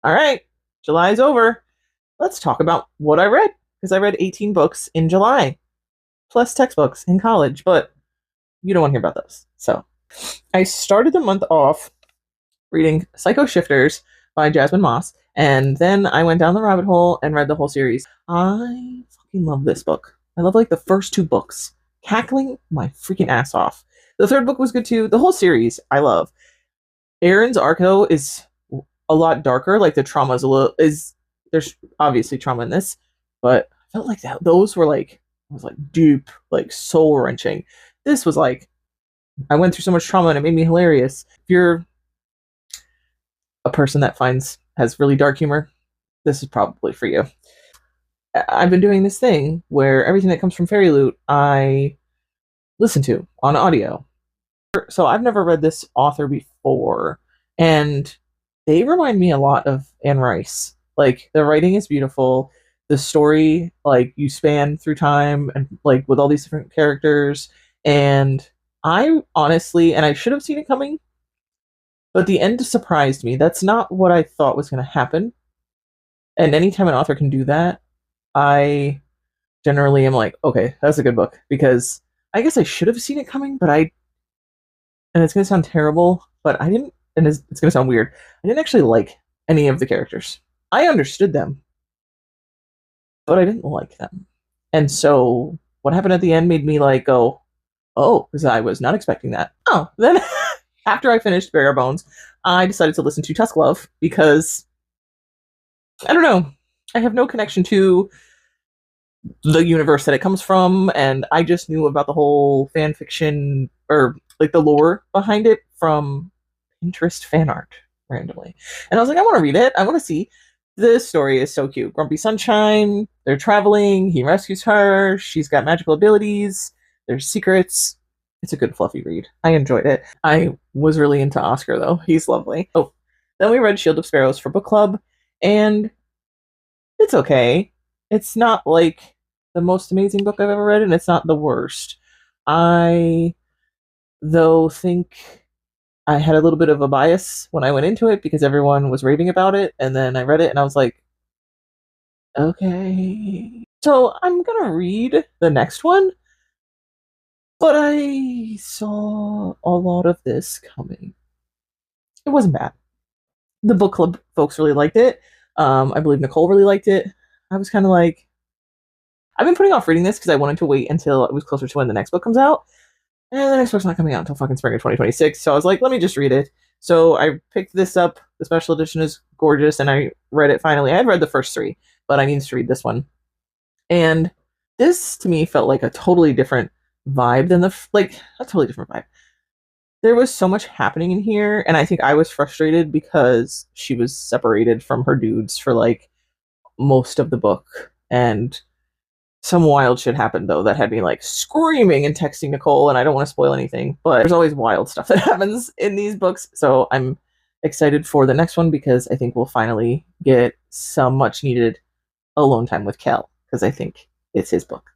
All right, July's over. Let's talk about what I read because I read 18 books in July, plus textbooks in college, but you don't want to hear about those. So I started the month off reading Psycho Shifters by Jasmine Moss, and then I went down the rabbit hole and read the whole series. I fucking love this book. I love like the first two books, cackling my freaking ass off. The third book was good too. The whole series I love. Aaron's arc though is a lot darker. Like the trauma is a little is there's obviously trauma in this, but I felt like those were like was like deep, like soul wrenching. This was like I went through so much trauma and it made me hilarious. If you're a person that has really dark humor, this is probably for you. I've been doing this thing where everything that comes from Fairy Loot I listen to on audio. So I've never read this author before, and they remind me a lot of Anne Rice. Like the writing is beautiful, the story like you span through time and like with all these different characters, and I honestly, and I should have seen it coming, but the end surprised me. That's not what I thought was going to happen. And anytime an author can do that, I generally am like, okay, that's a good book because I guess I should have seen it coming, but and it's going to sound terrible, but I didn't, and it's going to sound weird. I didn't actually like any of the characters. I understood them, but I didn't like them. And so what happened at the end made me like go, oh, because I was not expecting that. Oh, then after I finished Bare Bones, I decided to listen to Tusk Love because I don't know. I have no connection to the universe that it comes from, and I just knew about the whole fan fiction or like the lore behind it from Pinterest fan art randomly. And I was like, I want to read it. I want to see. This story is so cute. Grumpy Sunshine, they're traveling, he rescues her, she's got magical abilities, there's secrets. It's a good fluffy read. I enjoyed it. I was really into Oscar though. He's lovely. Oh, then we read Shield of Sparrows for book club, and it's okay. It's not like the most amazing book I've ever read, and it's not the worst. I, though, think I had a little bit of a bias when I went into it because everyone was raving about it, and then I read it and I was like, okay. So I'm gonna read the next one, but I saw a lot of this coming. It wasn't bad. The book club folks really liked it. I believe Nicole really liked it. I was kind of like, I've been putting off reading this because I wanted to wait until it was closer to when the next book comes out. And the next book's not coming out until fucking spring of 2026. So I was like, let me just read it. So I picked this up. The special edition is gorgeous, and I read it finally. I had read the first three, but I needed to read this one. And this, to me, felt like a totally different vibe than a totally different vibe. There was so much happening in here, and I think I was frustrated because she was separated from her dudes for, like, most of the book. And some wild shit happened though that had me like screaming and texting Nicole, and I don't want to spoil anything, but there's always wild stuff that happens in these books. So I'm excited for the next one because I think we'll finally get some much needed alone time with Kel because I think it's his book.